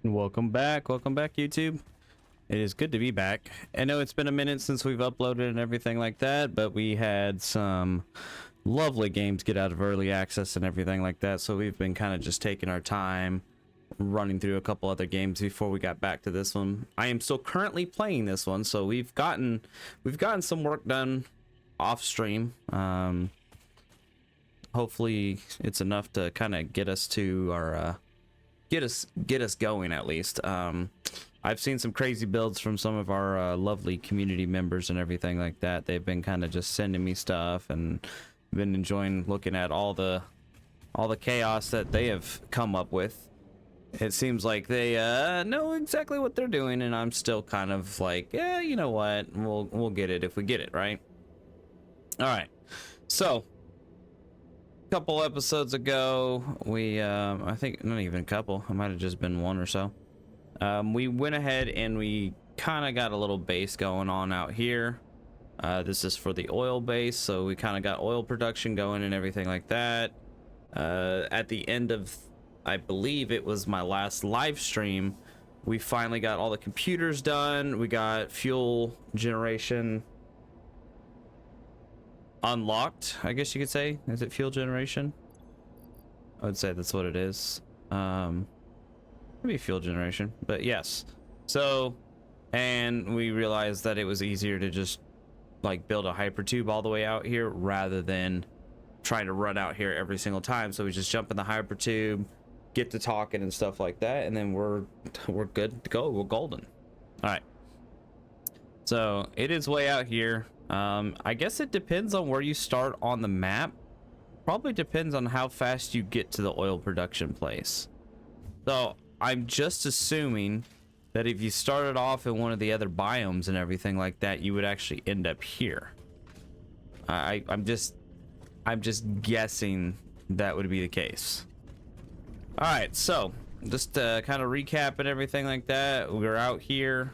Welcome back, YouTube. It is good to be back. I know it's been a minute since we've uploaded and everything like that, but we had some lovely games get out of early access and everything like that, so we've been kind of just taking our time running through a couple other games before we got back to this one. I am still currently playing this one, so we've gotten some work done off stream. Hopefully it's enough to kind of get us to our get us going at least. I've seen some crazy builds from some of our lovely community members and everything like that. They've been kind of just sending me stuff and been enjoying looking at all the chaos that they have come up with. It seems like they know exactly what they're doing, and I'm still kind of like, yeah, you know what, we'll get it if we get it, right? All right, so couple episodes ago we I think not even a couple, it might have just been one or so, we went ahead and we kind of got a little base going on out here. This is for the oil base, so we kind of got oil production going and everything like that. At the end of, I believe it was my last live stream, we finally got all the computers done. We got fuel generation unlocked, I guess you could say. Is it fuel generation? I would say that's what it is. Maybe fuel generation, but yes. So, and we realized that it was easier to just like build a hyper tube all the way out here rather than trying to run out here every single time. So we just jump in the hyper tube, get to talking and stuff like that, and then we're good to go. We're golden. All right, so it is way out here. I guess it depends on where you start on the map. Probably depends on how fast you get to the oil production place. So I'm just assuming that if you started off in one of the other biomes and everything like that, you would actually end up here. I'm just guessing that would be the case. All right, so just to kind of recap and everything like that, we're out here.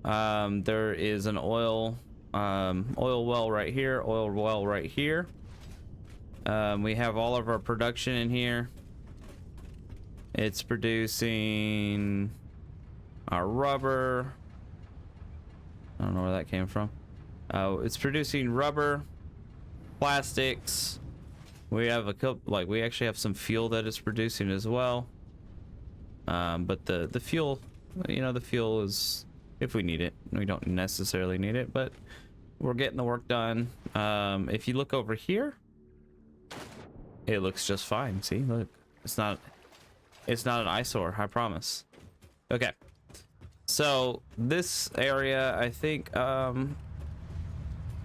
There is an oil well right here, oil well right here. We have all of our production in here. It's producing our rubber. I don't know where that came from. It's producing rubber, plastics. We have a couple, like we actually have some fuel that it's producing as well. But the fuel, you know, the fuel is if we need it. We don't necessarily need it, but we're getting the work done. If you look over here, it looks just fine. See, look, it's not an eyesore, I promise. Okay, so this area, I think, all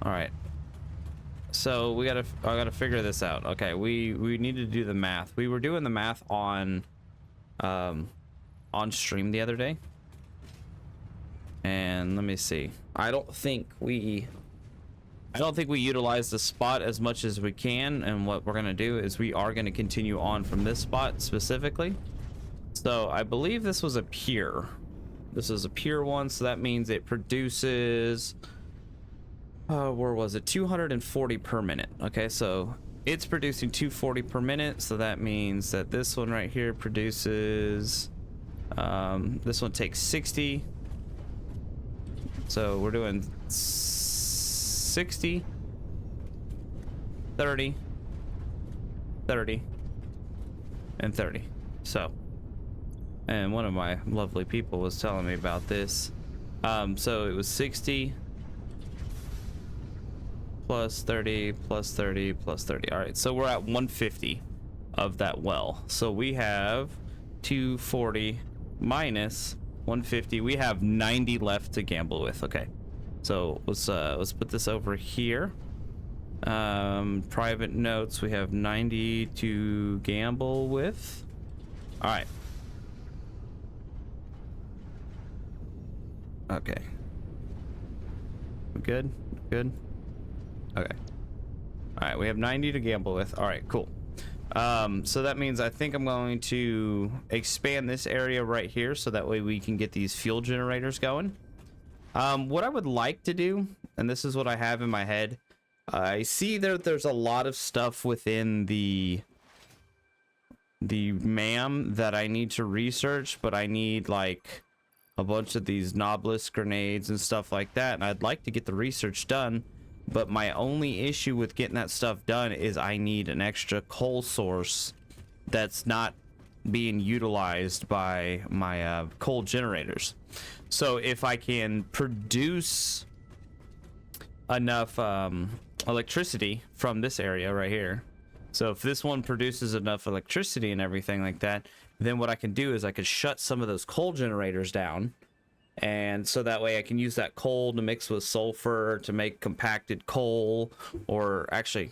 right, so I gotta figure this out. Okay, we need to do the math. We were doing the math on stream the other day, and let me see. I don't think we utilize the spot as much as we can, and what we're gonna do is we are gonna continue on from this spot specifically. So I believe this was a pier. This is a pier one, so that means it produces where was it, 240 per minute. Okay, so it's producing 240 per minute, so that means that this one right here produces this one takes 60, so we're doing 60, 30, 30, and 30. So, and one of my lovely people was telling me about this. So it was 60 plus 30 plus 30 plus 30. All right, so we're at 150 of that well. So we have 240 minus 150. We have 90 left to gamble with. Okay. So let's put this over here. Private notes, we have 90 to gamble with. All right. Okay. We good? Good? Okay. All right, we have 90 to gamble with. All right, cool. So that means I think I'm going to expand this area right here so that way we can get these fuel generators going. What I would like to do, and this is what I have in my head, I see there's a lot of stuff within the MAM that I need to research, but I need like a bunch of these knobless grenades and stuff like that, and I'd like to get the research done, but my only issue with getting that stuff done is I need an extra coal source that's not being utilized by my coal generators. So if I can produce enough electricity from this area right here, so if this one produces enough electricity and everything like that, then what I can do is I could shut some of those coal generators down, and so that way I can use that coal to mix with sulfur to make compacted coal, or actually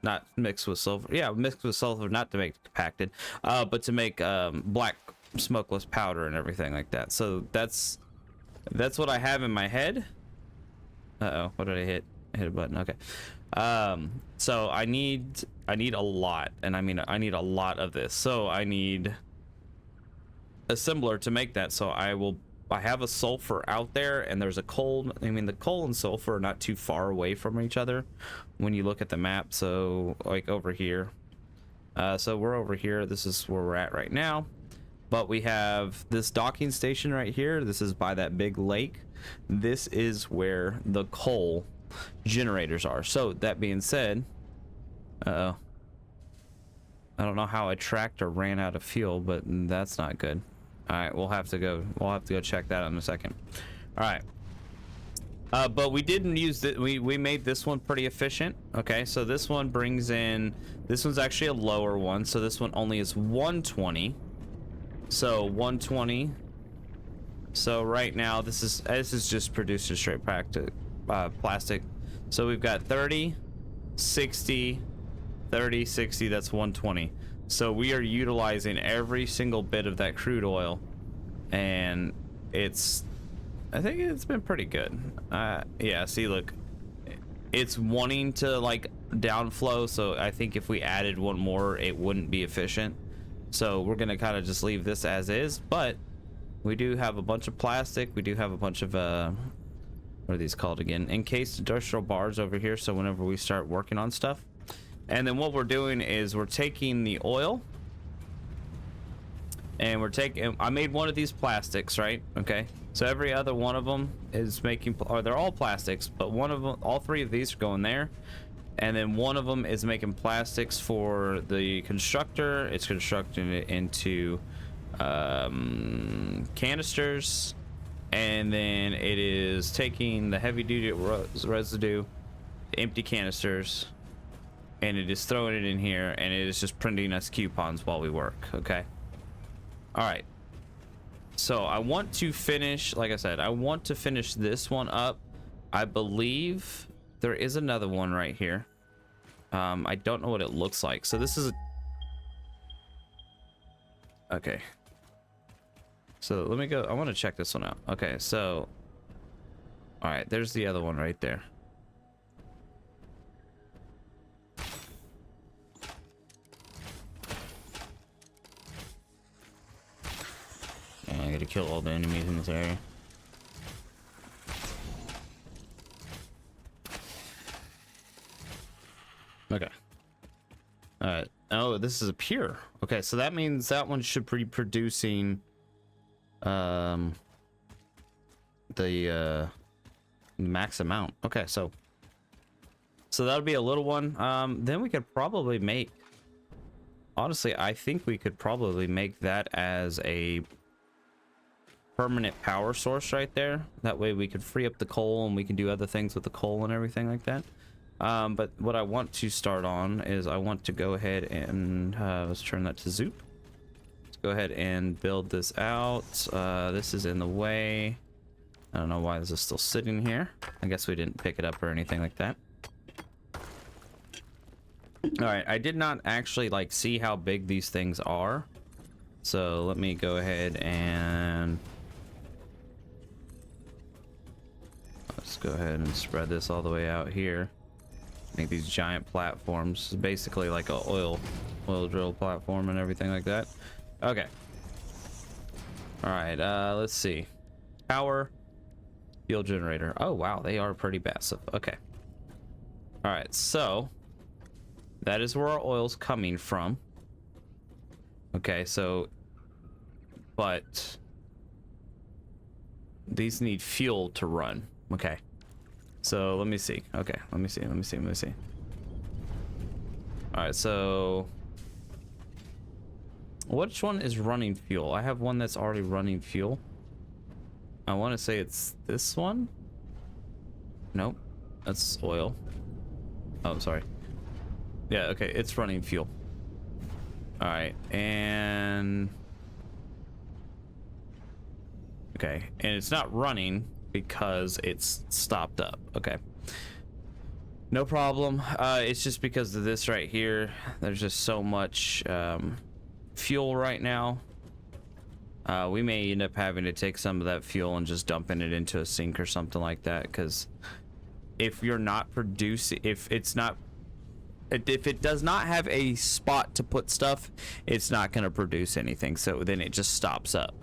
not mixed with sulfur, yeah, mixed with sulfur, not to make compacted, but to make black smokeless powder and everything like that. So that's what I have in my head. Uh-oh, what did I hit? I hit a button. Okay. So I need a lot, and I mean I need a lot of this. So I need assembler to make that. So I have a sulfur out there, and there's a coal. I mean, the coal and sulfur are not too far away from each other when you look at the map. So like over here, so we're over here. This is where we're at right now, but we have this docking station right here. This is by that big lake. This is where the coal generators are. So that being said, I don't know how I tracked or ran out of fuel, but that's not good. All right, we'll have to go check that out in a second. All right, but we didn't use it. We made this one pretty efficient. Okay, so this one brings in, this one's actually a lower one, so this one only is 120. So 120. So right now this is just producing straight plastic. So we've got 30, 60, 30, 60. That's 120. So we are utilizing every single bit of that crude oil, and I think it's been pretty good. Yeah, see, look, it's wanting to like downflow, so I think if we added one more it wouldn't be efficient. So we're gonna kind of just leave this as is, but we do have a bunch of plastic. We do have a bunch of what are these called again? Encased industrial bars over here, so whenever we start working on stuff. And then what we're doing is we're taking the oil, and we're taking, I made one of these plastics, right? Okay, so every other one of them is making, or they're all plastics, but one of them, all three of these are going there, and then one of them is making plastics for the constructor. It's constructing it into canisters, and then it is taking the heavy duty residue, empty canisters, and it is throwing it in here, and it is just printing us coupons while we work. Okay, all right, so I want to finish, like I said, I want to finish this one up. I believe there is another one right here. I don't know what it looks like. So this is okay, so let me go, I want to check this one out. Okay, so all right, there's the other one right there. I gotta kill all the enemies in this area. Okay. All right. Oh, this is a pure. Okay, so that means that one should be producing the max amount. Okay, so that'll be a little one. Then we could probably make, honestly, I think we could probably make that as a permanent power source right there. That way we could free up the coal, and we can do other things with the coal and everything like that. But what I want to start on is I want to go ahead and let's turn that to Zoop. Let's go ahead and build this out. This is in the way. I don't know why this is still sitting here. I guess we didn't pick it up or anything like that. All right, I did not actually like see how big these things are, so let me go ahead and let's go ahead and spread this all the way out here. Make these giant platforms. It's basically like a oil drill platform and everything like that. Okay. All right, let's see. Power, fuel generator. Oh wow, they are pretty massive. Okay. All right, so that is where our oil's coming from. Okay, so, but these need fuel to run. Okay, so let me see. Okay, let me see. All right, so which one is running fuel? I have one that's already running fuel. I want to say it's this one. Nope, that's oil. Oh, sorry. Yeah, okay, it's running fuel. All right, and okay, and it's not running because it's stopped up. Okay, no problem. It's just because of this right here. There's just so much fuel right now. We may end up having to take some of that fuel and just dumping it into a sink or something like that, because if you're not producing, if it does not have a spot to put stuff, it's not going to produce anything, so then it just stops up.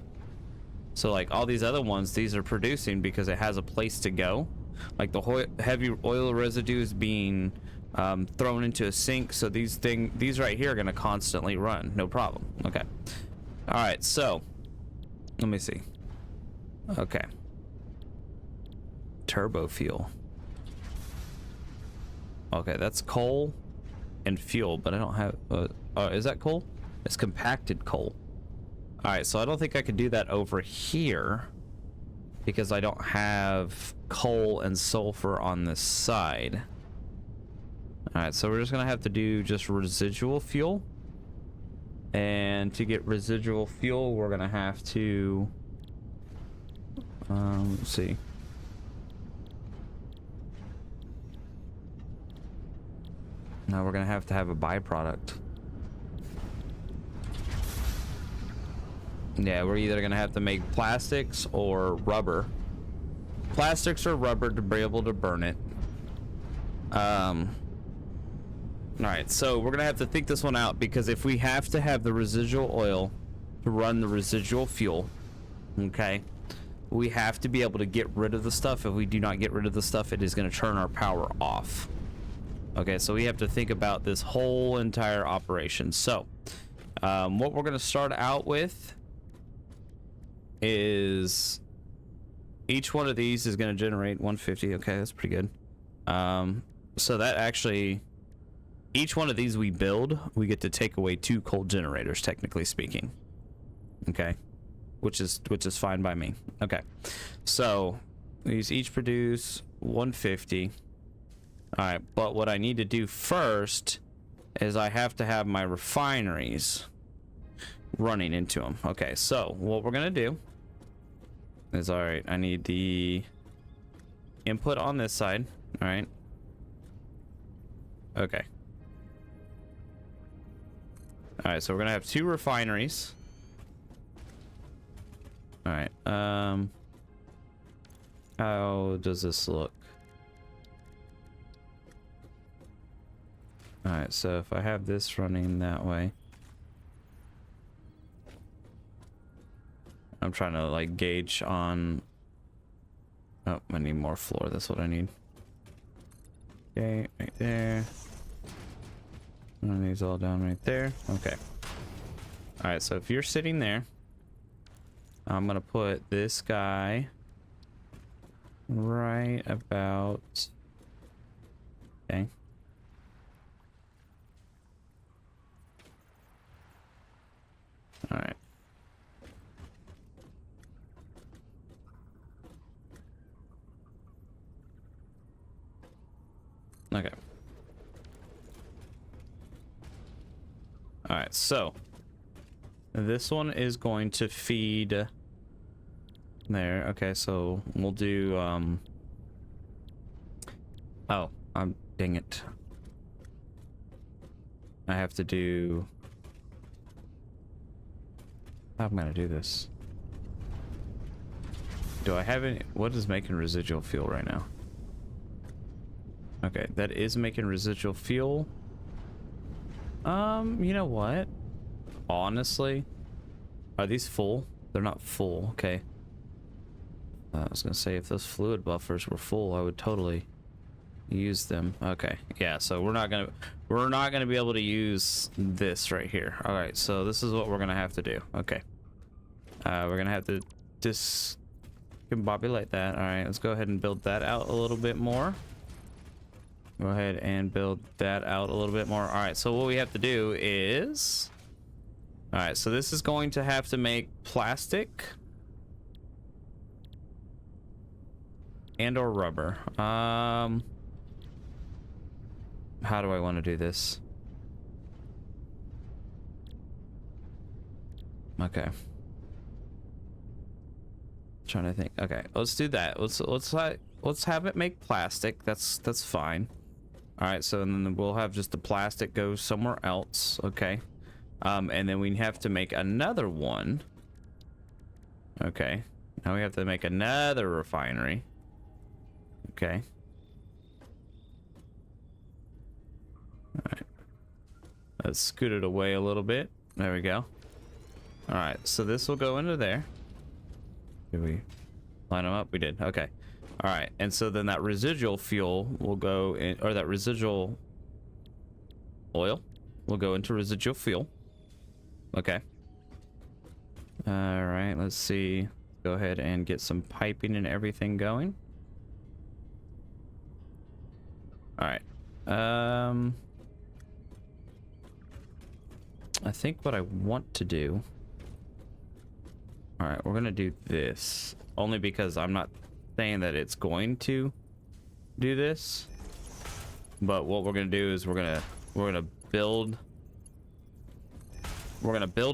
So like all these other ones, these are producing because it has a place to go. Like the heavy oil residue is being thrown into a sink, so these right here are going to constantly run, no problem. Okay, all right, so let me see. Okay, turbo fuel. Okay, that's coal and fuel, but I don't have is that coal? It's compacted coal. All right, so I don't think I could do that over here because I don't have coal and sulfur on this side. All right, so we're just gonna have to do just residual fuel, and to get residual fuel we're gonna have to let's see. Now we're gonna have to have a byproduct. Yeah, we're either gonna have to make plastics or rubber. Plastics or rubber to be able to burn it. All right, so we're gonna have to think this one out, because if we have to have the residual oil to run the residual fuel, okay, we have to be able to get rid of the stuff. If we do not get rid of the stuff, it is gonna turn our power off. Okay, so we have to think about this whole entire operation. So, what we're gonna start out with is each one of these is gonna generate 150. Okay, that's pretty good. So that actually, each one of these we build, we get to take away 2 coal generators, technically speaking. Okay, which is fine by me. Okay, so these each produce 150. All right, but what I need to do first is I have to have my refineries running into them. Okay, so what we're gonna do is, all right, I need the input on this side. All right, okay, all right, so we're gonna have 2 refineries. All right, how does this look? All right, so if I have this running that way, I'm trying to like gauge on, oh, I need more floor. That's what I need. Okay, right there. One of these all down right there. Okay. All right, so if you're sitting there, I'm gonna put this guy right about, okay. All right. Okay. All right, so this one is going to feed there. Okay, so we'll do oh, dang it. I have to do, how am I gonna do this? Do I have any, what is making residual fuel right now? Okay, that is making residual fuel. You know what? Honestly, are these full? They're not full. Okay. I was gonna say, if those fluid buffers were full, I would totally use them. Okay, yeah, so we're not gonna we're not going to be able to use this right here. All right, so this is what we're going to have to do. Okay. We're going to have to discombobulate that. All right, let's go ahead and build that out a little bit more. Go ahead and build that out a little bit more. All right, so what we have to do is... All right, so this is going to have to make plastic and or rubber. How do I want to do this? Okay. Trying to think. Okay, let's do that. Let's have it make plastic. That's fine. All right, so then we'll have just the plastic go somewhere else. Okay. And then we have to make another one. Okay. Now we have to make another refinery. Okay. All right. Let's scoot it away a little bit. There we go. All right, so this will go into there. Did we line them up? We did. Okay. All right, and so then that residual fuel will go in, or that residual oil will go into residual fuel. Okay. All right, let's see. Go ahead and get some piping and everything going. All right. I think what I want to do... All right, we're gonna do this only because I'm not saying that it's going to do this, but what we're gonna do is we're gonna build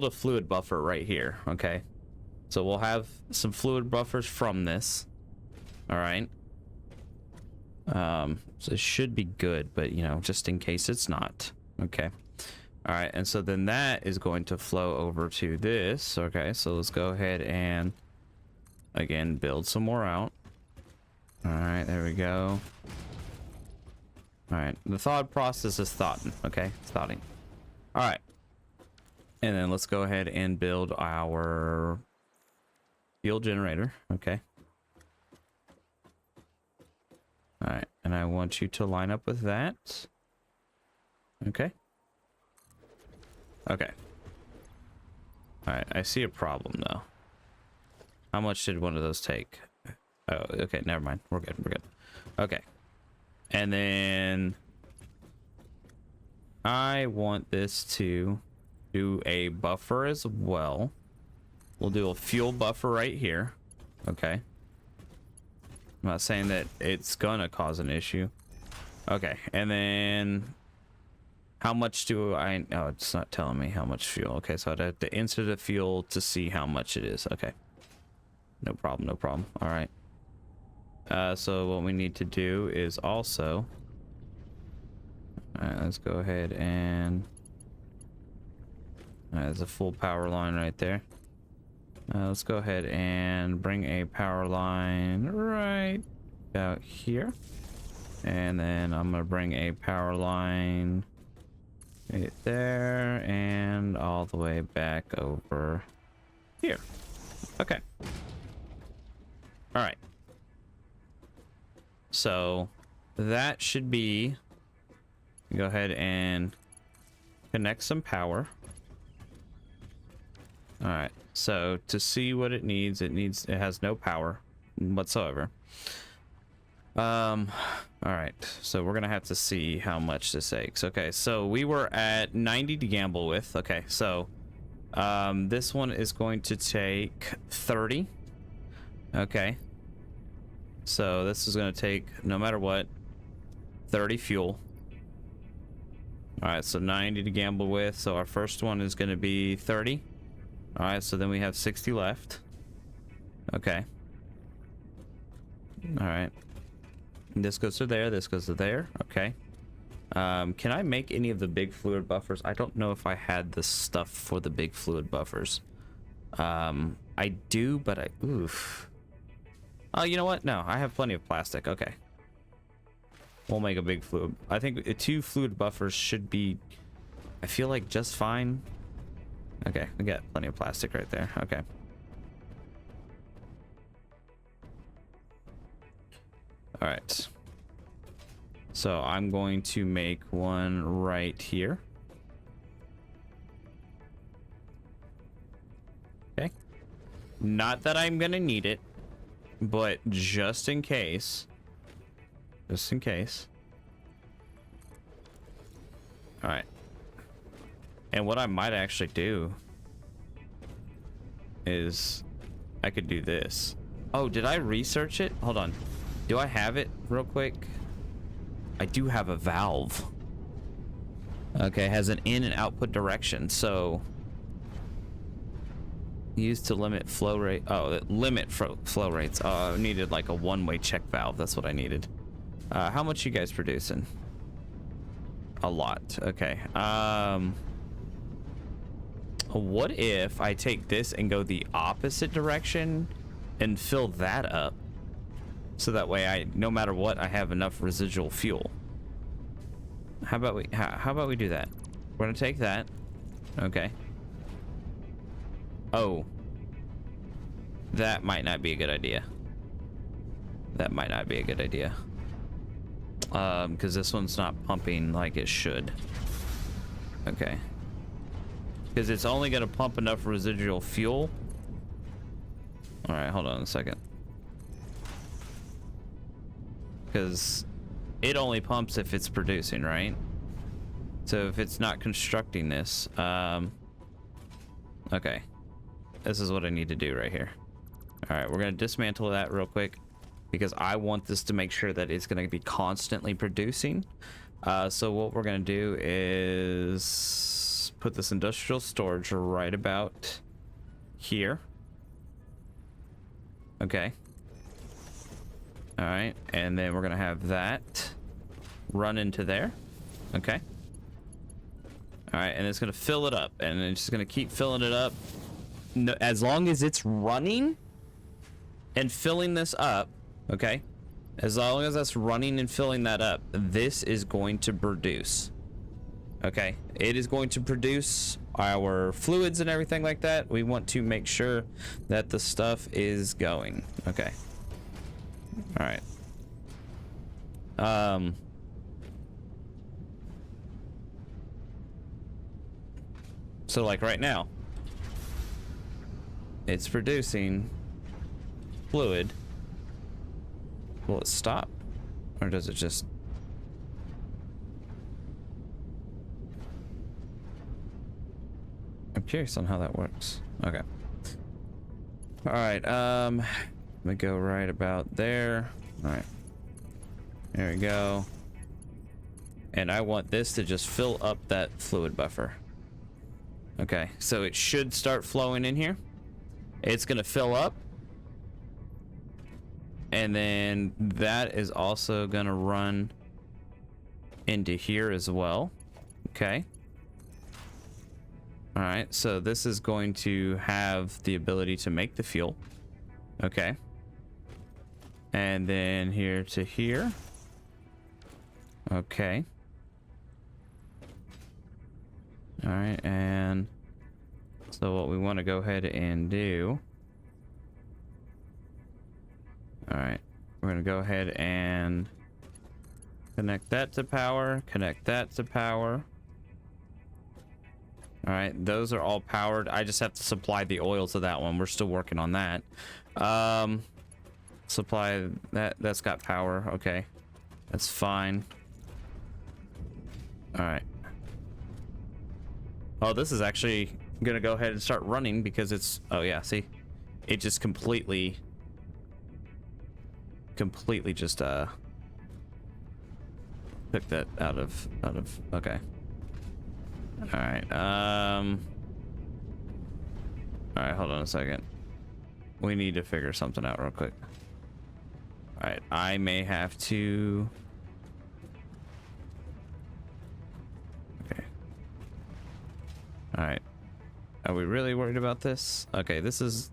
a fluid buffer right here. Okay, so we'll have some fluid buffers from this. All right, so it should be good, but you know, just in case it's not. Okay. All right, and so then that is going to flow over to this. Okay, so let's go ahead and again build some more out. All right, there we go. All right, the thought process is thoughting. Okay, it's thoughting. All right, and then let's go ahead and build our fuel generator. Okay. All right, and I want you to line up with that. Okay. Okay. All right, I see a problem though. How much did one of those take? Oh, okay, never mind. We're good. We're good. Okay. And then I want this to do a buffer as well. We'll do a fuel buffer right here. Okay. I'm not saying that it's gonna cause an issue. Okay, and then how much do I... Oh, it's not telling me how much fuel. Okay, so I'd have to enter the fuel to see how much it is. Okay. No problem, no problem. All right. So what we need to do is also... All right, let's go ahead and... All right, there's a full power line right there. Let's go ahead and bring a power line right out here. And then I'm going to bring a power line... right there and all the way back over here. Okay. All right. So that should be... Go ahead and connect some power. All right. So to see what it has no power whatsoever. All right, so we're gonna have to see how much this takes. Okay, so we were at 90 to gamble with. Okay, so this one is going to take 30. Okay, so this is gonna take, no matter what, 30 fuel. All right, so 90 to gamble with. So our first one is gonna be 30. All right, so then we have 60 left. Okay. All right. This goes to there, this goes to there. Okay. Can I make any of the big fluid buffers? I don't know if I had the stuff for the big fluid buffers. I do, but oof. Oh, you know what? No, I have plenty of plastic. Okay. We'll make a big fluid. I think 2 fluid buffers should be, I feel like, just fine. Okay, we got plenty of plastic right there. Okay. All right. So I'm going to make one right here. Okay. Not that I'm gonna need it, but just in case. Just in case. All right. And what I might actually do is I could do this. Oh, did I research it? Hold on. Do I have it real quick? I do have a valve. Okay, it has an in and output direction. So used to limit flow rate. Oh, limit flow rates. Oh, I needed like a one-way check valve. That's what I needed. How much you guys producing? A lot. Okay. What if I take this and go the opposite direction and fill that up? So that way no matter what, I have enough residual fuel. How about we do that? We're gonna take that. Okay. Oh. That might not be a good idea. That might not be a good idea. Because this one's not pumping like it should. Okay. Because it's only gonna pump enough residual fuel. All right, hold on a second. Because it only pumps if it's producing, right? So if it's not constructing this, okay. This is what I need to do right here. All right, we're gonna dismantle that real quick because I want this to make sure that it's gonna be constantly producing. So what we're gonna do is put this industrial storage right about here. Okay. All right, and then we're gonna have that run into there. Okay. All right, and it's gonna fill it up, and it's just gonna keep filling it up. No, as long as it's running and filling this up, okay? As long as that's running and filling that up, this is going to produce. Okay, it is going to produce our fluids and everything like that. We want to make sure that the stuff is going. Okay. All right. So like right now, it's producing fluid. Will it stop? Or does it just... I'm curious on how that works. Okay. All right, let me go right about there. All right. There we go. And I want this to just fill up that fluid buffer. Okay, so it should start flowing in here. It's gonna fill up. And then that is also gonna run into here as well. Okay. All right, so this is going to have the ability to make the fuel. Okay. And then here to here. Okay. All right, and so what we want to go ahead and do. All right, we're going to go ahead and connect that to power, connect that to power. All right, those are all powered. I just have to supply the oil to that one. We're still working on that. Supply that's got power. Okay, that's fine. All right. Oh, this is actually gonna go ahead and start running because it's... Oh yeah, see, it just completely just took that out of okay. All right, all right, hold on a second. We need to figure something out real quick. All right, I may have to... Okay. All right, are we really worried about this? Okay, this is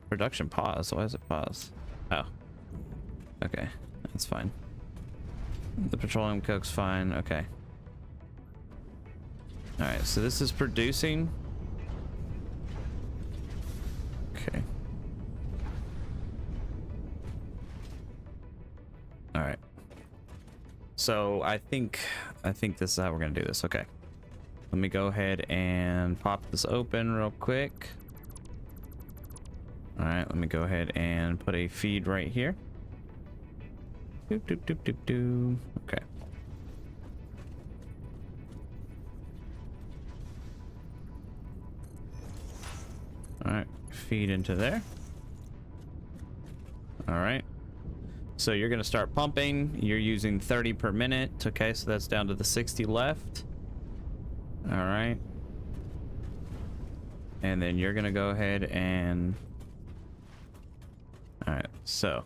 production pause. Why is it pause? Oh, okay, that's fine. The petroleum coke's fine. Okay. All right, so this is producing. Okay. All right. so I think this is how we're gonna do this. Okay, let me go ahead and pop this open real quick. All right, let me go ahead and put a feed right here. Doop, doop, doop, doop, doop. Okay. All right, feed into there. All right. So you're going to start pumping. You're using 30 per minute. Okay, so that's down to the 60 left. All right. And then you're going to go ahead and... All right, so...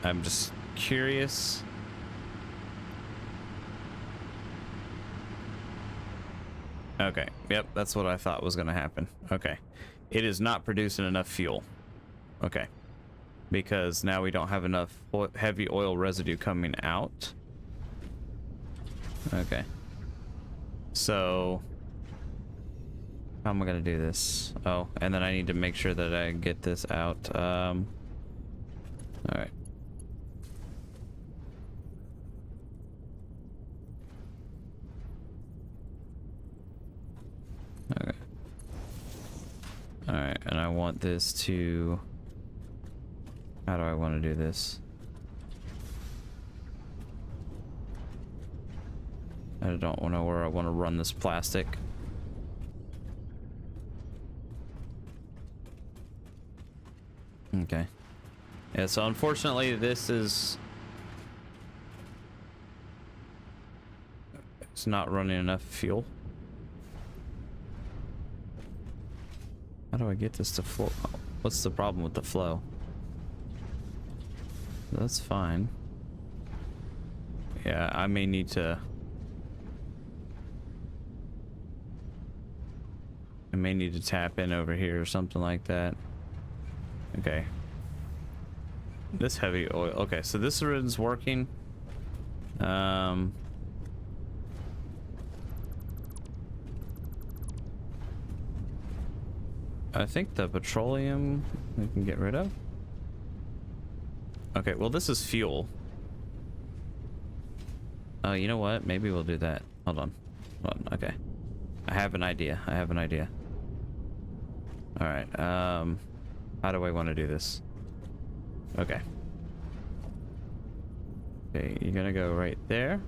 I'm just curious. Okay, yep, that's what I thought was going to happen. Okay, it is not producing enough fuel. Okay, because now we don't have enough heavy oil residue coming out. Okay, so how am I going to do this? Oh, and then I need to make sure that I get this out. All right. Okay. All right, and I want this to... How do I want to do this? I don't know where I want to run this plastic. Okay. Yeah, so unfortunately this is... It's not running enough fuel. How do I get this to flow? What's the problem with the flow? That's fine. Yeah, I may need to... I may need to tap in over here or something like that. Okay. This heavy oil. Okay, so this is working. I think the petroleum we can get rid of. Okay, well this is fuel. Oh, you know what? Maybe we'll do that. Hold on. Hold on. Okay. I have an idea. I have an idea. All right. How do I want to do this? Okay. Okay, you're gonna go right there.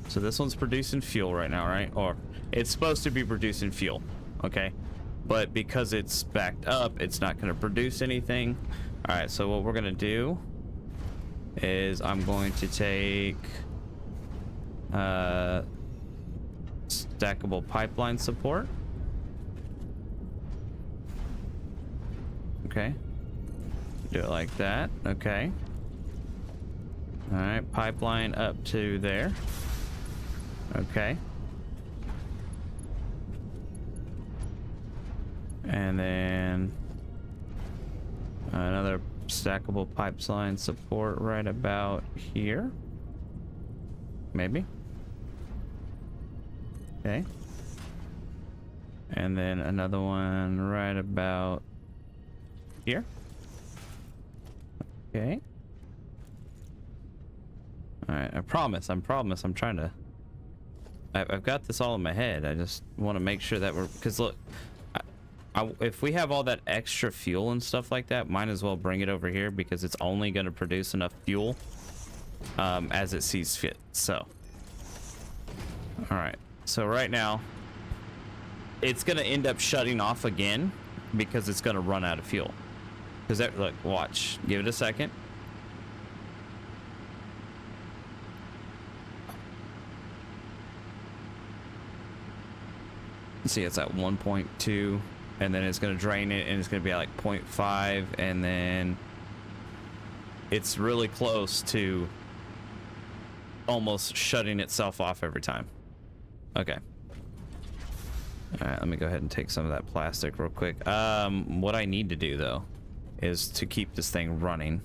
So this one's producing fuel right now, right? Or it's supposed to be producing fuel. Okay. But because it's backed up, it's not going to produce anything. All right, so what we're going to do is I'm going to take stackable pipeline support. Okay. Do it like that. Okay. All right, pipeline up to there. Okay. And then another stackable pipeline support right about here. Maybe. Okay. And then another one right about here. Okay. All right, I promise. I'm trying to... I've got this all in my head. I just want to make sure that we're... Because look... if we have all that extra fuel and stuff like that, might as well bring it over here because it's only going to produce enough fuel as it sees fit. So, all right. So right now, it's going to end up shutting off again because it's going to run out of fuel. Because that, look, watch. Give it a second. See, it's at 1.2. And then it's going to drain it and it's going to be at like 0.5, and then it's really close to almost shutting itself off every time. Okay. All right, let me go ahead and take some of that plastic real quick. What I need to do though is to keep this thing running.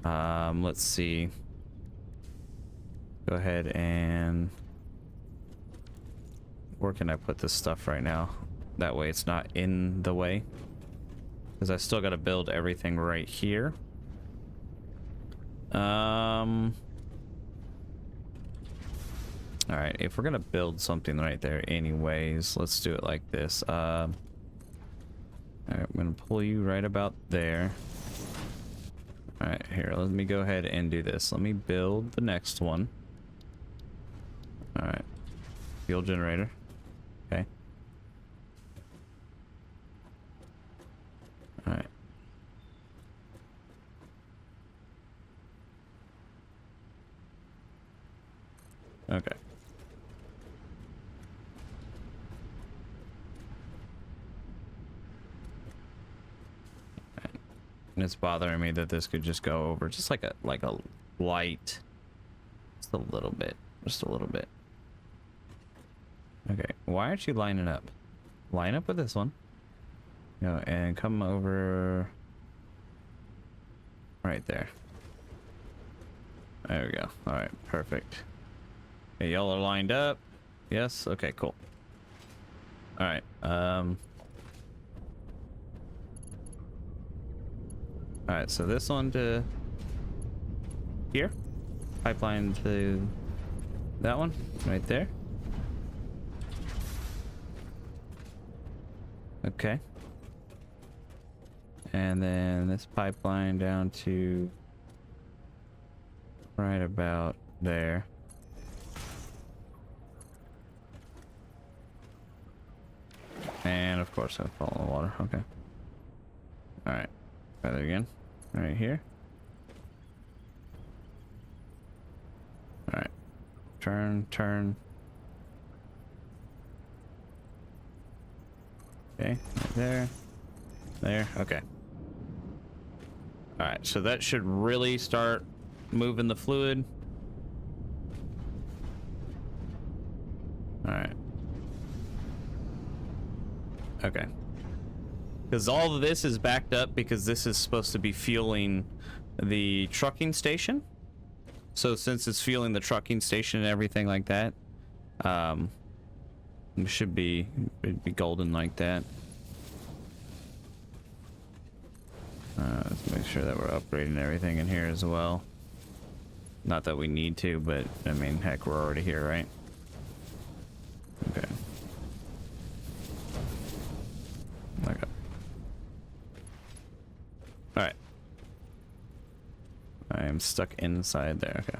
Let's see. Go ahead and... Where can I put this stuff right now? That way it's not in the way. Because I still got to build everything right here. All right, if we're gonna build something right there anyways, let's do it like this. All right, I'm gonna pull you right about there. All right, here, let me go ahead and do this. Let me build the next one. All right, fuel generator. Okay. All right. Okay. And it's bothering me that this could just go over just like a light, just a little bit, just a little bit. Okay, why aren't you lining up? Line up with this one. And come over right there. There we go. All right, perfect. Okay, y'all are lined up. Yes. Okay, cool. All right. All right, so this one to here, pipeline to that one right there. Okay. And then this pipeline down to right about there. And of course I fall in the water. Okay. All right. Try that again. Right here. All right. Turn, turn. Okay. Right there. There. Okay. All right. So that should really start moving the fluid. All right. Okay. Because all of this is backed up because this is supposed to be fueling the trucking station. So since it's fueling the trucking station and everything like that, it should be, it'd be golden like that. Let's make sure that we're upgrading everything in here as well. Not that we need to, but I mean, heck, we're already here, right? Okay. Okay. Alright. I am stuck inside there. Okay.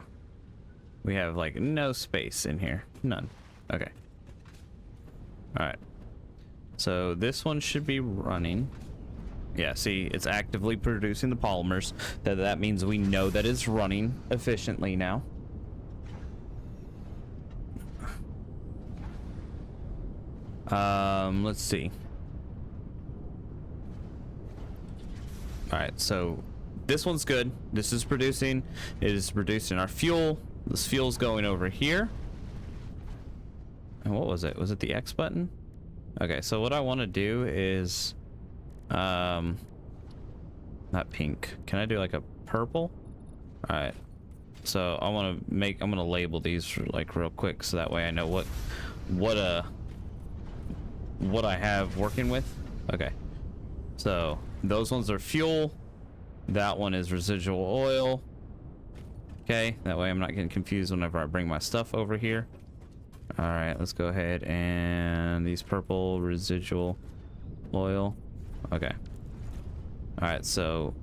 We have like no space in here. None. Okay. Alright. So this one should be running. Yeah, see, it's actively producing the polymers. That means we know that it's running efficiently now. Let's see. All right, so this one's good. This is producing. It is producing our fuel. This fuel's going over here. And what was it? Was it the X button? Okay, so what I want to do is, not pink. Can I do like a purple? All right. So I want to make. I'm gonna label these like real quick, so that way I know what I have working with. Okay. So those ones are fuel. That one is residual oil. Okay, that way I'm not getting confused whenever I bring my stuff over here. All right, let's go ahead and these purple residual oil. Okay. All right, so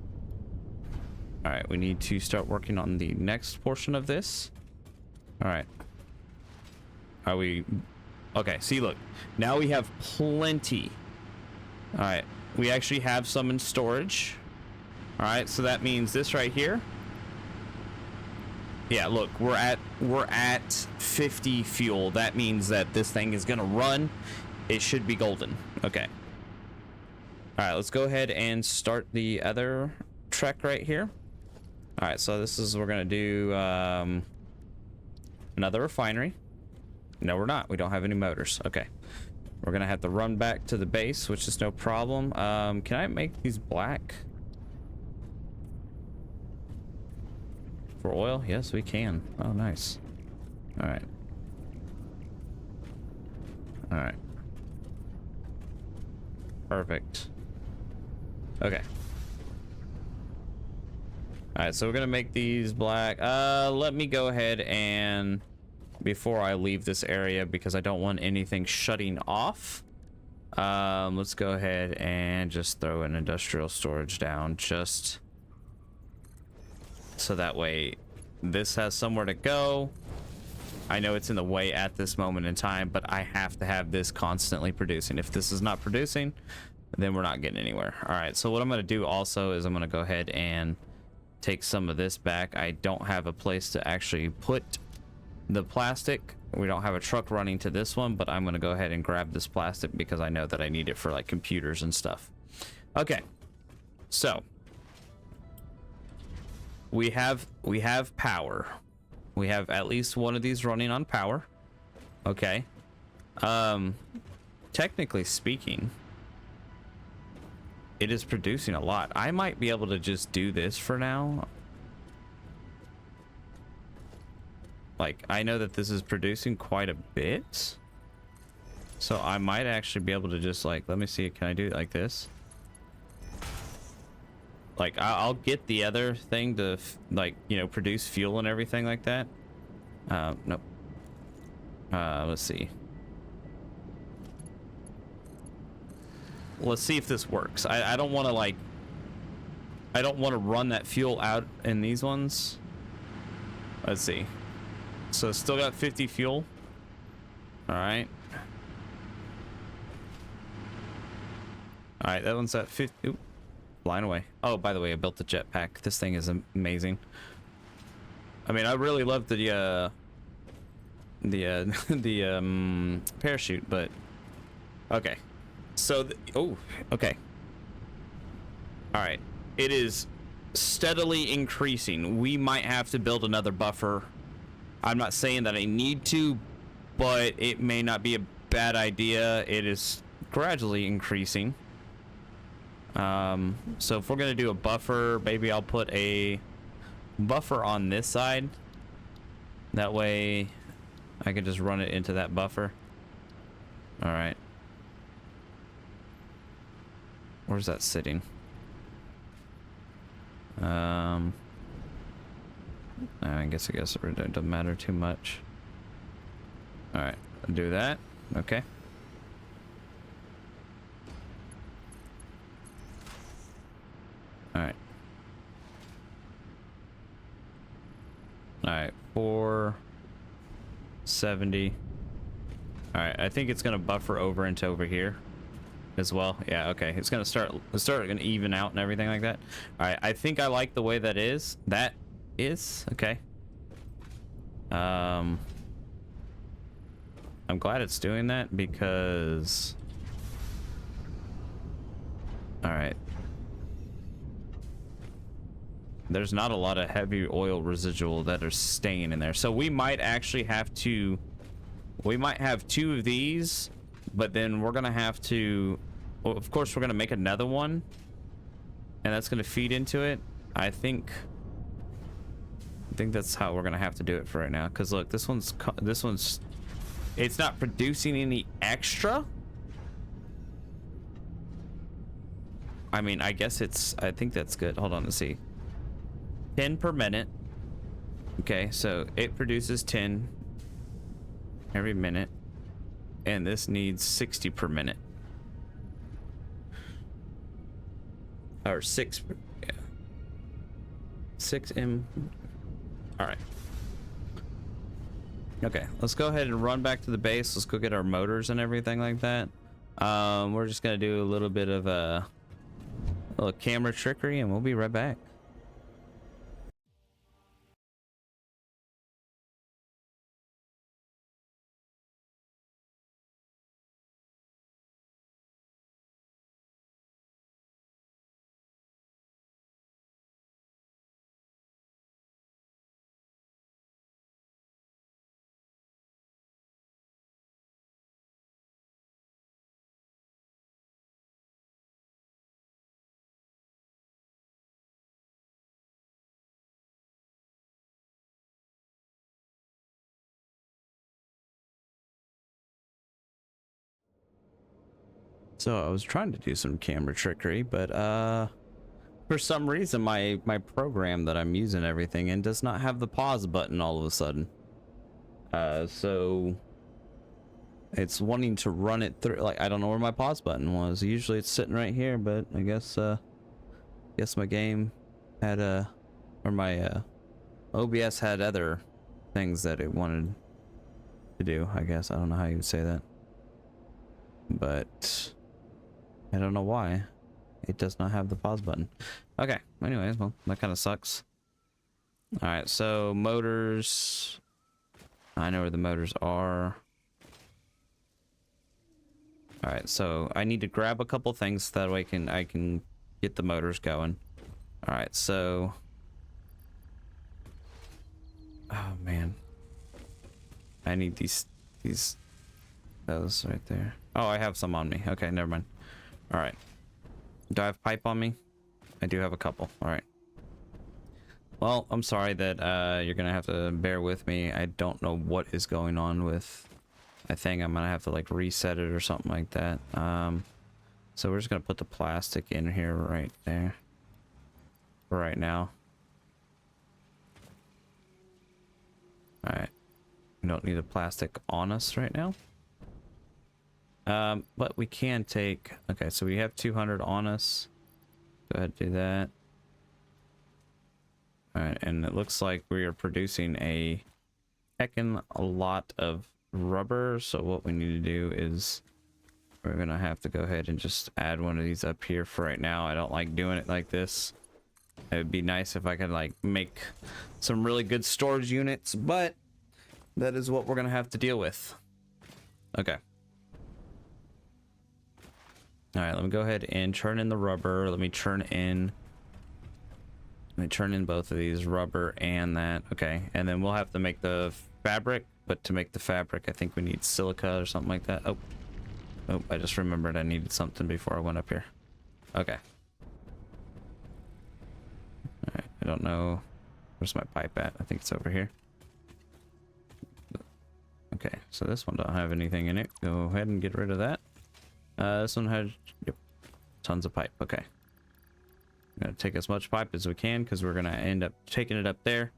all right, we need to start working on the next portion of this. All right. Are we okay? See, look, now we have plenty. All right, we actually have some in storage. All right, so that means this right here. Yeah, look, we're at 50 fuel. That means that this thing is gonna run. It should be golden. Okay. All right, let's go ahead and start the other trek right here. All right, so this is, we're gonna do another refinery. No, we're not. We don't have any motors. Okay. We're gonna have to run back to the base, which is no problem. Can I make these black? For oil? Yes, we can. Oh, nice. All right. All right. Perfect. Okay. All right, so we're gonna make these black. Let me go ahead and before I leave this area, because I don't want anything shutting off. Let's go ahead and just throw an industrial storage down, just so that way this has somewhere to go. I know it's in the way at this moment in time, but I have to have this constantly producing. If this is not producing, then we're not getting anywhere. All right, so what I'm going to do also is I'm going to go ahead and take some of this back. I don't have a place to actually put the plastic. We don't have a truck running to this one, but I'm going to go ahead and grab this plastic because I know that I need it for like computers and stuff. Okay, so we have power. We have at least one of these running on power. Okay. Technically speaking, it is producing a lot. I might be able to just do this for now. Like, I know that this is producing quite a bit. So I might actually be able to just like, let me see, can I do it like this? Like, I'll get the other thing to, like, you know, produce fuel and everything like that. Nope. Let's see. Let's see if this works. I don't want to, like, I don't want to run that fuel out in these ones. Let's see. So still got 50 fuel. All right. All right, that one's at 50. Oop. Flying away. Oh, by the way, I built the jetpack. This thing is amazing. I mean, I really love the parachute, but okay. So, oh, okay. All right. It is steadily increasing. We might have to build another buffer. I'm not saying that I need to, but it may not be a bad idea. It is gradually increasing. So if we're gonna do a buffer, maybe I'll put a buffer on this side. That way I can just run it into that buffer. All right. Where's that sitting? I guess it doesn't matter too much. All right, I'll do that. Okay. All right. All right, 470. All right, I think it's gonna buffer over into over here as well. Yeah, okay. It's gonna start gonna even out and everything like that. All right, I think I like the way that is. That is okay. I'm glad it's doing that because. All right. There's not a lot of heavy oil residual that are staying in there. So we might actually have to, we might have 2 of these, but then we're gonna have to, well, of course we're gonna make another one and that's gonna feed into it. I think that's how we're gonna have to do it for right now. Cause look, this one's, it's not producing any extra. I mean, I guess it's, I think that's good. Hold on, let's see. 10 per minute. Okay, so it produces 10 every minute, and this needs 60 per minute, or 6. Yeah, 6M. All right. Okay, let's go ahead and run back to the base. Let's go get our motors and everything like that. We're just gonna do a little bit of a little camera trickery, and we'll be right back. So I was trying to do some camera trickery, but for some reason my program that I'm using everything in does not have the pause button all of a sudden. So it's wanting to run it through. Like, I don't know where my pause button was. Usually it's sitting right here, but I guess my game had or my OBS had other things that it wanted to do. I guess I don't know how you would say that, but I don't know why it does not have the pause button. Okay, anyways, well, that kind of sucks. All right, so motors. I know where the motors are. All right, so I need to grab a couple things so that way I can get the motors going. All right, so oh man, I need those right there. Oh, I have some on me. Okay, never mind. All right, do I have pipe on me? I do have a couple. All right. Well, I'm sorry that you're gonna have to bear with me. I don't know what is going on with. I think I'm gonna have to like reset it or something like that. So we're just gonna put the plastic in here right there for right now. All right, we don't need the plastic on us right now. But we can take. Okay, so we have 200 on us. Go ahead and do that. All right, and it looks like we are producing a heckin' a lot of rubber. So what we need to do is we're gonna have to go ahead and just add one of these up here for right now. I don't like doing it like this. It would be nice if I could like make some really good storage units, but that is what we're gonna have to deal with. Okay. All right, let me go ahead and churn in the rubber. Let me churn in both of these, rubber and that. Okay, and then we'll have to make the fabric, but to make the fabric I think we need silica or something like that. Oh, I just remembered I needed something before I went up here. Okay. All right, I don't know, where's my pipe at? I think it's over here. Okay, so this one don't have anything in it. Go ahead and get rid of that. This one has, yep, tons of pipe. Okay, I'm gonna take as much pipe as we can because we're gonna end up taking it up there.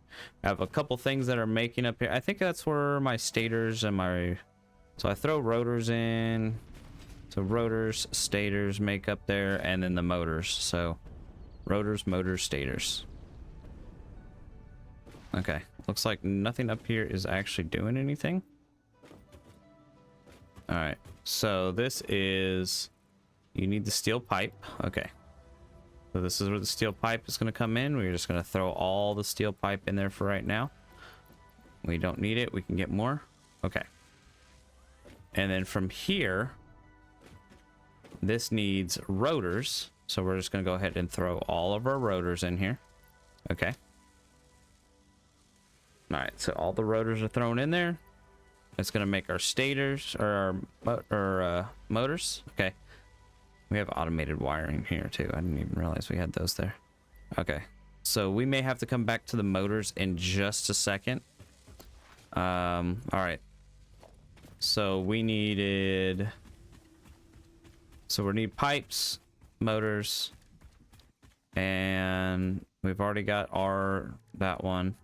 I have a couple things that are making up here. I think that's where my stators and my, so I throw rotors in, so rotors, stators make up there, and then the motors. So rotors, motors, stators. Okay, looks like nothing up here is actually doing anything. All right, so this is, you need the steel pipe. Okay, so this is where the steel pipe is going to come in. We're just going to throw all the steel pipe in there for right now. We don't need it, we can get more. Okay, and then from here, this needs rotors, so we're just going to go ahead and throw all of our rotors in here. Okay, all right, so all the rotors are thrown in there. It's gonna make our stators or our motors. Okay, we have automated wiring here too. I didn't even realize we had those there. Okay, so we may have to come back to the motors in just a second. All right, so we need pipes, motors, and we've already got that one.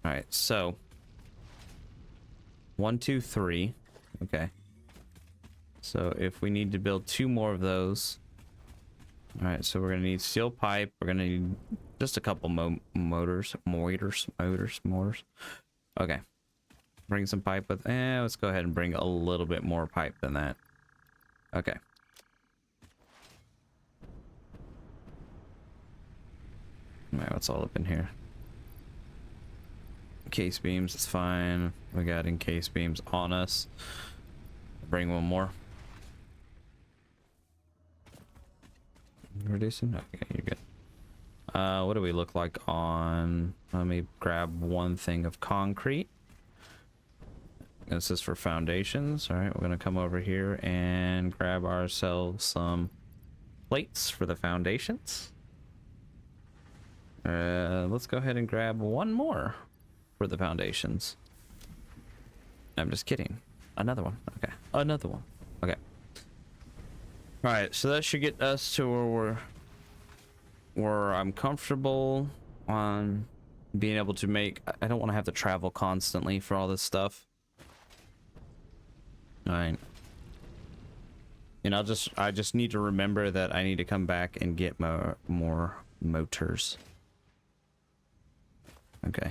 All right, so 1, 2, 3. Okay, so if we need to build 2 more of those, all right, so we're gonna need steel pipe, we're gonna need just a couple motors. Okay, bring some pipe with, let's go ahead and bring a little bit more pipe than that. Okay, all right, what's all up in here? Case beams, it's fine. We got encased beams on us. Bring one more. Reducing? Okay, you're good. What do we look like on? Let me grab one thing of concrete. This is for foundations. All right, we're gonna come over here and grab ourselves some plates for the foundations. Let's go ahead and grab one more for the foundations. I'm just kidding. Another one. Okay, another one. Okay, All right, so that should get us to where I'm comfortable on being able to make. I don't want to have to travel constantly for all this stuff. All right. And I just need to remember that I need to come back and get more motors. Okay.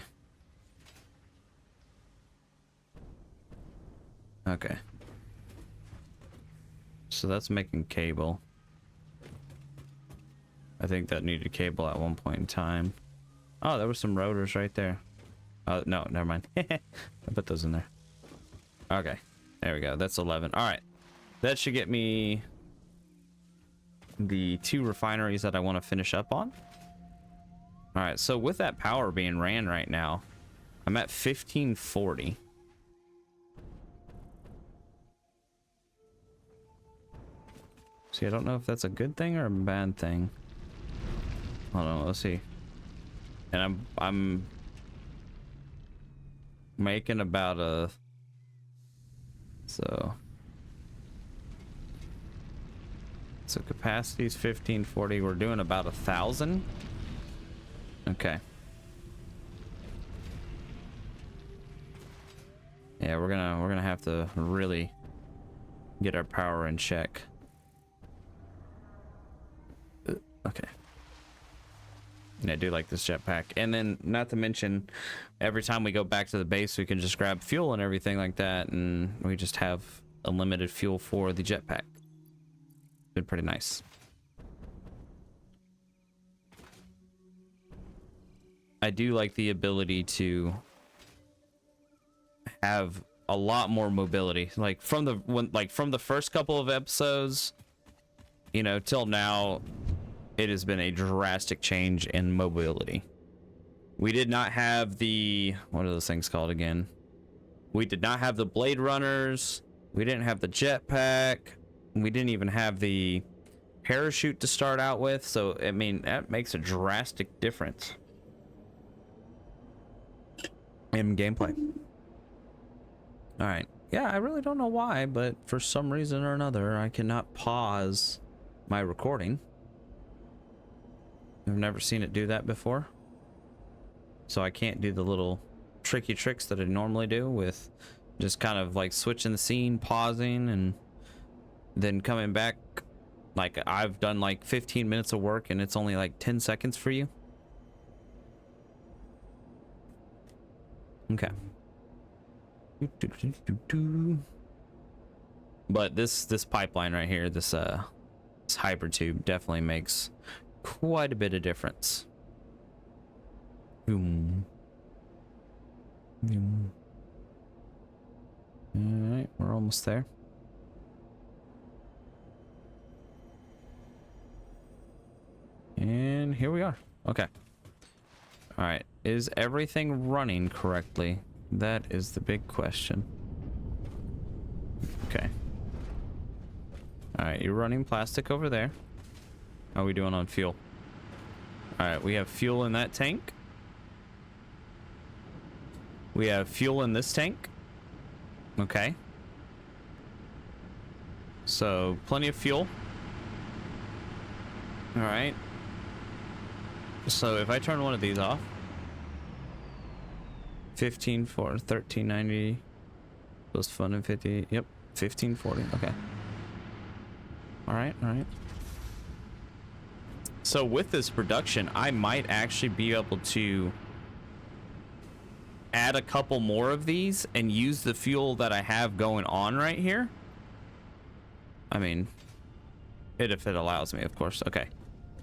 Okay. So that's making cable. I think that needed cable at one point in time. Oh, there were some rotors right there. Oh, no, never mind. I put those in there. Okay. There we go. That's 11. All right. That should get me the 2 refineries that I want to finish up on. All right. So with that power being ran right now, I'm at 1540. See, I don't know if that's a good thing or a bad thing. Hold on, let's see. And I'm making about a so capacity's 1540. We're doing about 1,000. Okay. Yeah, we're gonna have to really get our power in check. Okay. And I do like this jetpack. And then, not to mention, every time we go back to the base, we can just grab fuel and everything like that, and we just have unlimited fuel for the jetpack. Been pretty nice. I do like the ability to have a lot more mobility. Like from the first couple of episodes, you know, till now, it has been a drastic change in mobility. We did not have the, what are those things called again? We did not have the Blade Runners. We didn't have the jetpack. We didn't even have the parachute to start out with. So, I mean, that makes a drastic difference in gameplay. All right. Yeah, I really don't know why, but for some reason or another, I cannot pause my recording. I've never seen it do that before. So I can't do the little tricky tricks that I normally do with just kind of like switching the scene, pausing, and then coming back. Like I've done like 15 minutes of work and it's only like 10 seconds for you. Okay. But this pipeline right here, this hybrid tube definitely makes quite a bit of difference. Boom. Boom. All right, we're almost there. And here we are. Okay. All right, is everything running correctly? That is the big question. Okay. All right, you're running plastic over there. How are we doing on fuel? All right, we have fuel in that tank. We have fuel in this tank. Okay. So, plenty of fuel. All right. So, if I turn one of these off, 15 for 1390 plus fun and 50. Yep, 1540. Okay. All right, all right. So with this production, I might actually be able to add a couple more of these and use the fuel that I have going on right here. I mean, if it allows me, of course. Okay.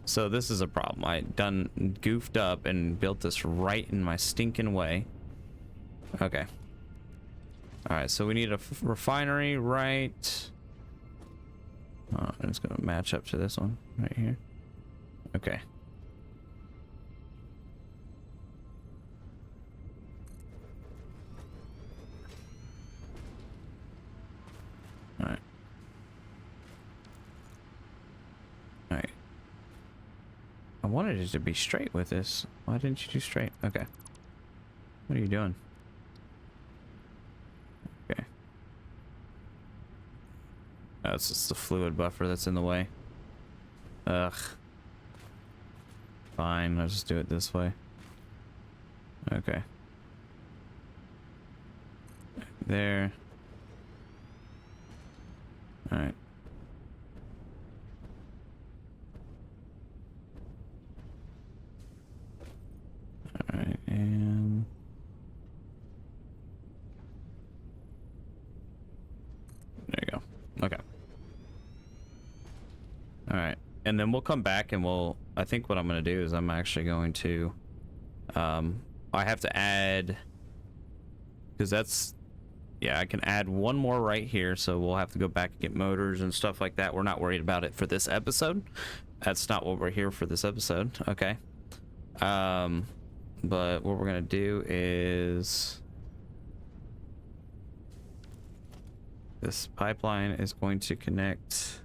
So this is a problem. I done goofed up and built this right in my stinking way. Okay. All right, so we need a refinery right. Oh, I'm just gonna match up to this one right here. Okay. All right. All right. I wanted it to be straight with this. Why didn't you do straight? Okay. What are you doing? Okay. No, it's just the fluid buffer that's in the way. Ugh. Fine, I'll just do it this way. Okay. There. Alright. Alright, and... there you go. Okay. Alright. And then we'll come back and we'll... I think what I'm going to do is I'm actually going to... I have to add... because that's... yeah, I can add one more right here, so we'll have to go back and get motors and stuff like that. We're not worried about it for this episode. That's not what we're here for this episode. Okay. But what we're going to do is... this pipeline is going to connect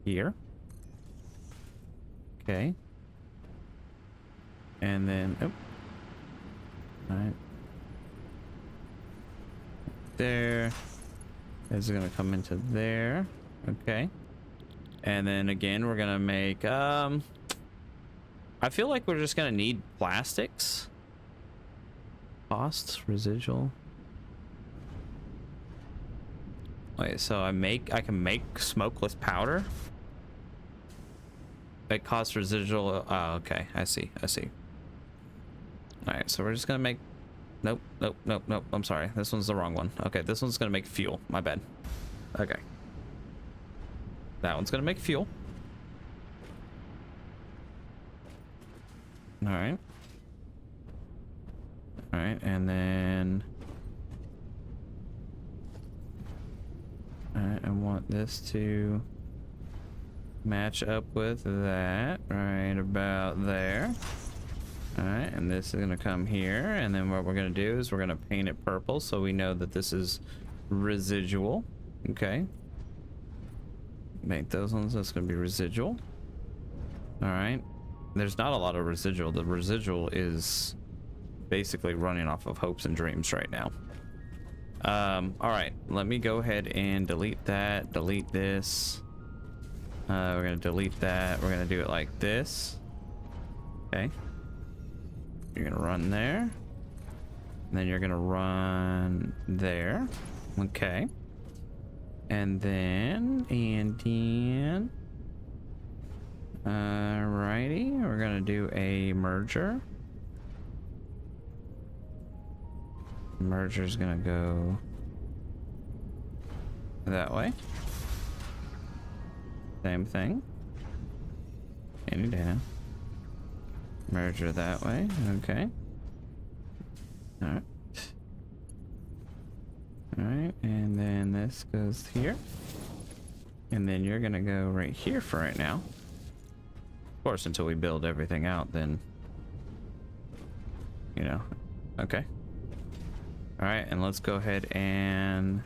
here. Okay. And then, oh. All right. There. This is gonna come into there. Okay. And then again, we're gonna make, I feel like we're just gonna need plastics. Costs, residual. Wait, so I can make smokeless powder? It costs residual. Oh, okay. I see. All right, so we're just gonna make... nope. I'm sorry. This one's the wrong one. Okay, this one's gonna make fuel. My bad. Okay. That one's gonna make fuel. All right. All right, and then... all right, I want this to match up with that right about there. All right, and this is gonna come here, and then what we're gonna do is we're gonna paint it purple so we know that this is residual. Okay. Make those ones, that's gonna be residual. All right. There's not a lot of residual. The residual is basically running off of hopes and dreams right now. All right, let me go ahead and delete that, delete this. We're gonna delete that. We're gonna do it like this. Okay. You're gonna run there. And then you're gonna run there. Okay. And then, alrighty, we're gonna do a merger. Merger's gonna go that way. Same thing. Any down. Merger that way. Okay. All right. All right, and then this goes here, and then you're gonna go right here for right now. Of course, until we build everything out, then you know. Okay. All right, and let's go ahead and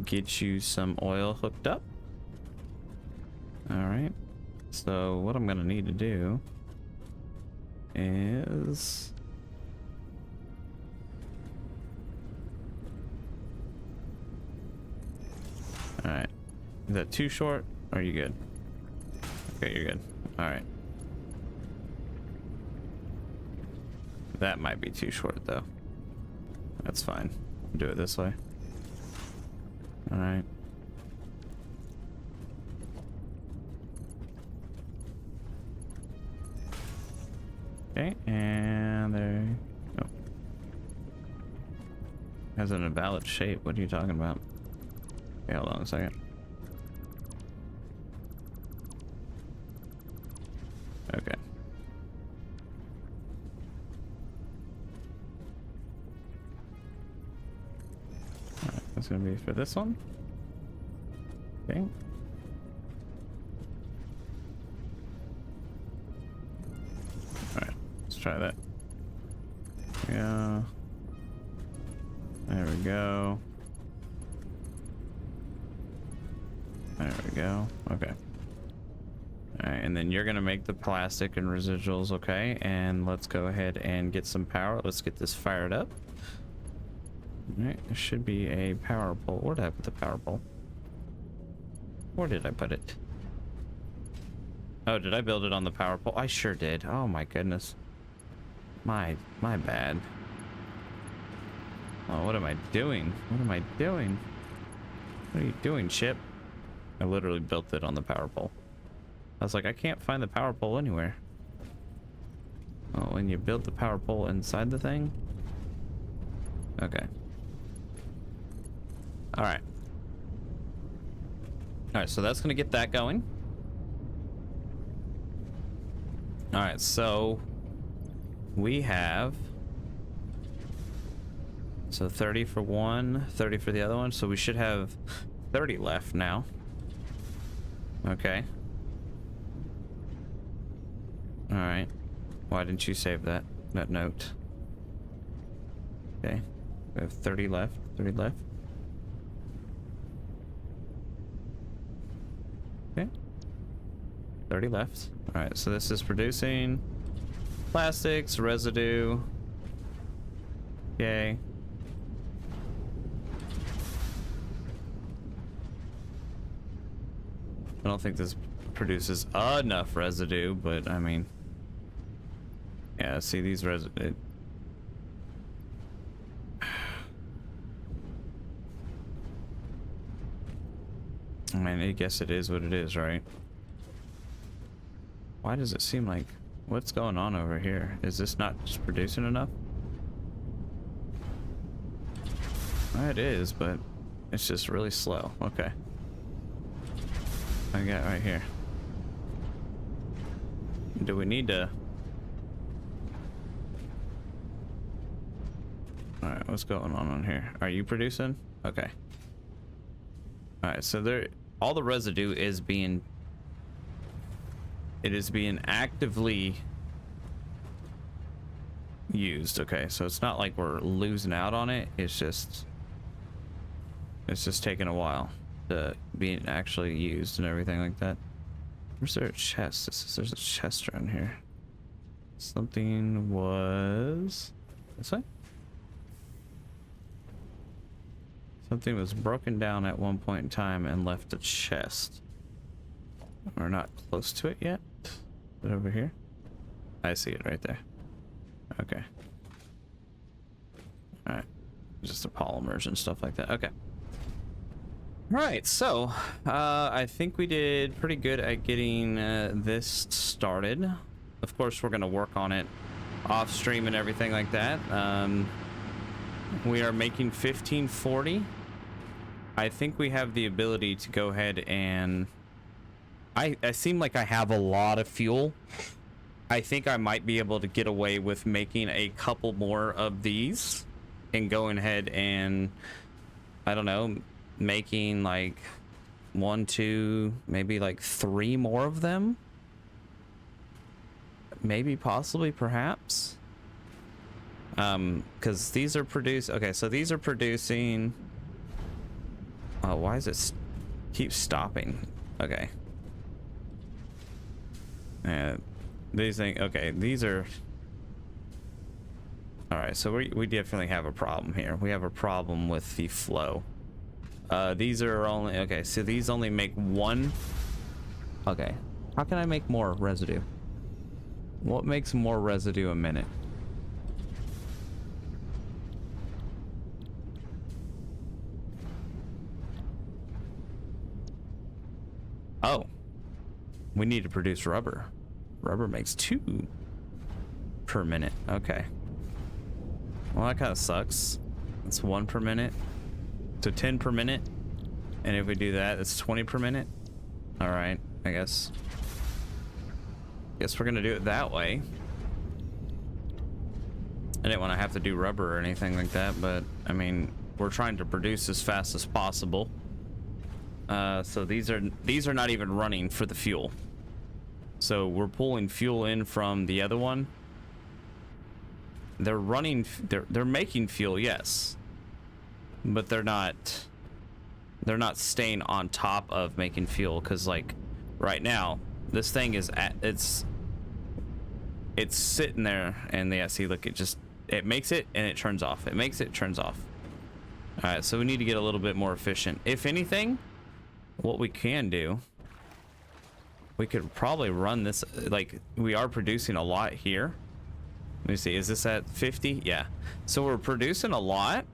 get you some oil hooked up. All right, so what I'm gonna need to do is all right, is that too short? Or are you good? Okay, you're good. All right, that might be too short though. That's fine. Do it this way. All right. Okay, and there you go. Has an invalid shape. What are you talking about? Okay, hold on a second. Okay. Alright, that's gonna be for this one. Okay. Alright, let's try that. Yeah. There we go. There we go. Okay. Alright, and then you're gonna make the plastic and residuals, okay? And let's go ahead and get some power. Let's get this fired up. Alright, there should be a power pole. What happened to the power pole? Where did I put it? Oh, did I build it on the power pole? I sure did. Oh my goodness. My bad. Oh, what am I doing? What am I doing? What are you doing, ship? I literally built it on the power pole. I was like, I can't find the power pole anywhere. Oh, and you built the power pole inside the thing? Okay. Alright. Alright, so that's gonna get that going. Alright, so we have 30 for one, 30 for the other one, so we should have 30 left now. Okay. Alright. Why didn't you save that note? Okay. We have 30 left. 30 left. Okay. 30 left. Alright, so this is producing plastics, residue. Okay. I don't think this produces enough residue, but I mean, yeah, see these residue. I mean, I guess it is what it is, right? Why does it seem like, what's going on over here? Is this not just producing enough? It is, but it's just really slow. Okay. I got right here. Do we need to? All right, what's going on here? Are you producing? Okay. All right, so there, all the residue is being, it is being actively used. Okay, so it's not like we're losing out on it. It's just taking a while to be actually used and everything like that. Where's there a chest? There's a chest around here. Something was this way? Something was broken down at one point in time and left a chest. We're not close to it yet. Is it over here? I see it right there. Okay. Alright. Just the polymers and stuff like that. Okay. Right, so I think we did pretty good at getting this started. Of course, we're going to work on it off stream and everything like that. We are making 1540. I think we have the ability to go ahead and I seem like I have a lot of fuel. I think I might be able to get away with making a couple more of these and going ahead and, I don't know, making like 1, 2, maybe like 3 more of them. Maybe, possibly, perhaps. Because these are produced. Okay, so these are producing. Oh, why is it keep stopping? Okay. These things. Okay, these are. All right, so we definitely have a problem here. We have a problem with the flow. These are only, okay, so these only make 1. Okay, how can I make more residue? What makes more residue a minute? Oh, we need to produce rubber. Rubber makes 2 per minute. Okay. Well, that kind of sucks. It's 1 per minute. So 10 per minute. And if we do that, it's 20 per minute. All right, I guess we're gonna do it that way. I didn't want to have to do rubber or anything like that, but I mean, we're trying to produce as fast as possible. So these are not even running for the fuel. So we're pulling fuel in from the other one. They're running, they're making fuel, yes, but they're not staying on top of making fuel, because like right now this thing is at it's sitting there, and yeah, see, look, it makes it and it turns off. It makes it, turns off. All right, so we need to get a little bit more efficient. If anything, what we can do, we could probably run this, like, we are producing a lot here. Let me see, is this at 50? Yeah. So we're producing a lot.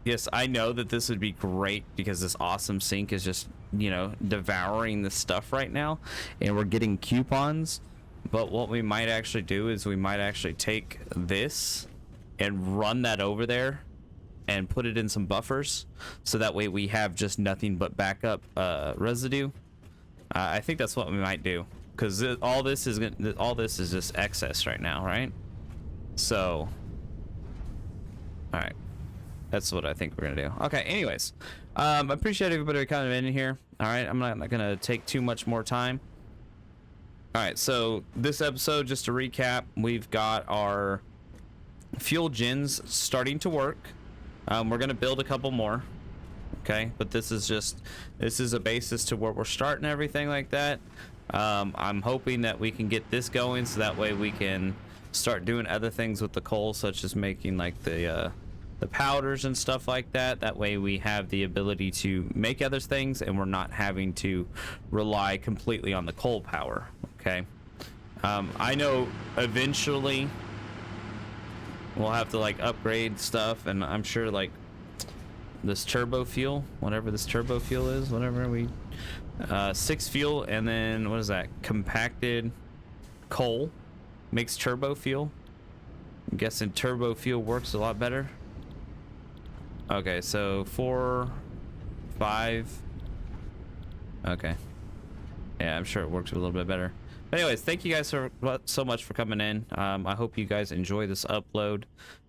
Yes, I know that this would be great because this awesome sink is just, you know, devouring the stuff right now, and we're getting coupons. But what we might actually do is we might actually take this and run that over there and put it in some buffers, so that way we have just nothing but backup residue. I think that's what we might do, because all this is just excess right now, right? So, all right, that's what I think we're gonna do. Okay, anyways, I appreciate everybody coming in here. All right, I'm not gonna take too much more time. All right, so this episode, just to recap, we've got our fuel gens starting to work. We're gonna build a couple more, okay, but this is a basis to where we're starting everything like that. I'm hoping that we can get this going, so that way we can start doing other things with the coal, such as making like the powders and stuff like that. That way we have the ability to make other things, and we're not having to rely completely on the coal power. Okay, I know eventually we'll have to like upgrade stuff, and I'm sure like this turbo fuel, whatever this turbo fuel is, whatever we 6 fuel, and then what is that, compacted coal makes turbo fuel. I'm guessing turbo fuel works a lot better. Okay, so 4, 5. Okay, yeah, I'm sure it works a little bit better. But anyways, thank you guys so much for coming in. I hope you guys enjoy this upload.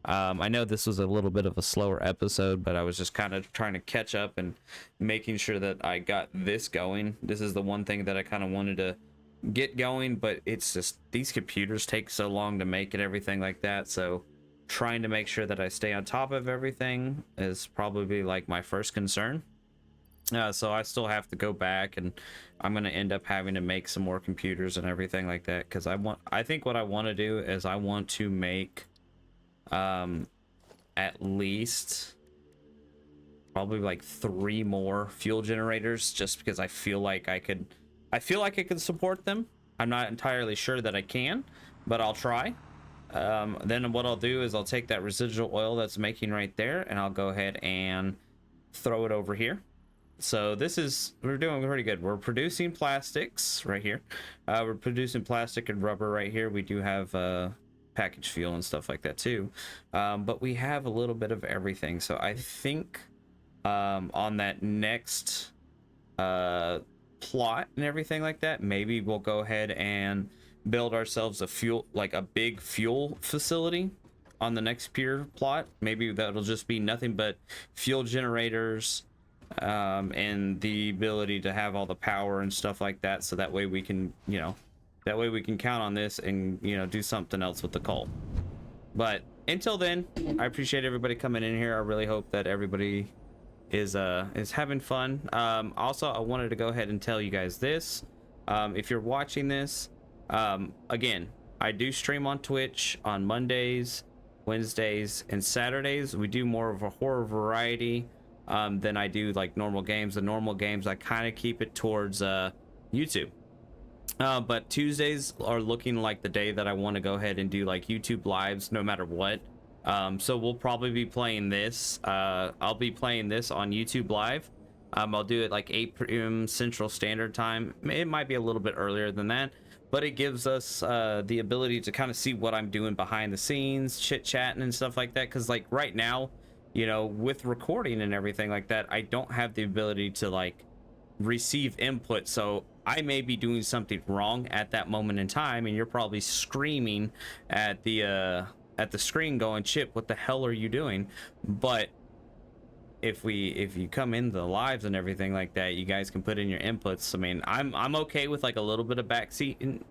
I know this was a little bit of a slower episode, but I was just kind of trying to catch up and making sure that I got this going. This is the one thing that I kind of wanted to get going, but it's just these computers take so long to make and everything like that. So trying to make sure that I stay on top of everything is probably like my first concern. So I still have to go back, and I'm going to end up having to make some more computers and everything like that, because I think what I want to do is I want to make at least probably like 3 more fuel generators, just because I feel like I could support them. I'm not entirely sure that I can, but I'll try. Then what I'll do is I'll take that residual oil that's making right there, and I'll go ahead and throw it over here. So we're doing pretty good. We're producing plastics right here. We're producing plastic and rubber right here. We do have packaged fuel and stuff like that too. But we have a little bit of everything. So I think on that next plot and everything like that, maybe we'll go ahead and build ourselves a big fuel facility on the next pier plot. Maybe that'll just be nothing but fuel generators, and the ability to have all the power and stuff like that, so that way we can, count on this and, do something else with the coal. But until then, I appreciate everybody coming in here. I really hope that everybody is having fun. Also, I wanted to go ahead and tell you guys this. If you're watching this, again, I do stream on Twitch on Mondays, Wednesdays, and Saturdays. We do more of a horror variety than I do like normal games. The normal games, I kind of keep it towards YouTube. But Tuesdays are looking like the day that I want to go ahead and do like YouTube lives no matter what. So we'll probably be playing this. I'll be playing this on YouTube live. I'll do it like 8 p.m. Central Standard Time. It might be a little bit earlier than that, but it gives us the ability to kind of see what I'm doing behind the scenes, chit-chatting and stuff like that. Because like right now, with recording and everything like that, I don't have the ability to like receive input. So I may be doing something wrong at that moment in time, and you're probably screaming at the screen going, "Chip, what the hell are you doing?" But if you come in the lives and everything like that, you guys can put in your inputs. I mean, I'm okay with like a little bit of backseat, and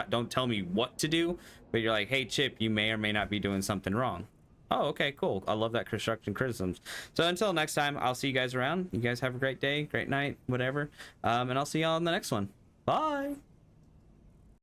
don't tell me what to do, but you're like, "Hey Chip, you may or may not be doing something wrong." Oh, okay, cool. I love that construction criticisms. So until next time, I'll see you guys around. You guys have a great day, great night, whatever. And I'll see y'all in the next one. Bye.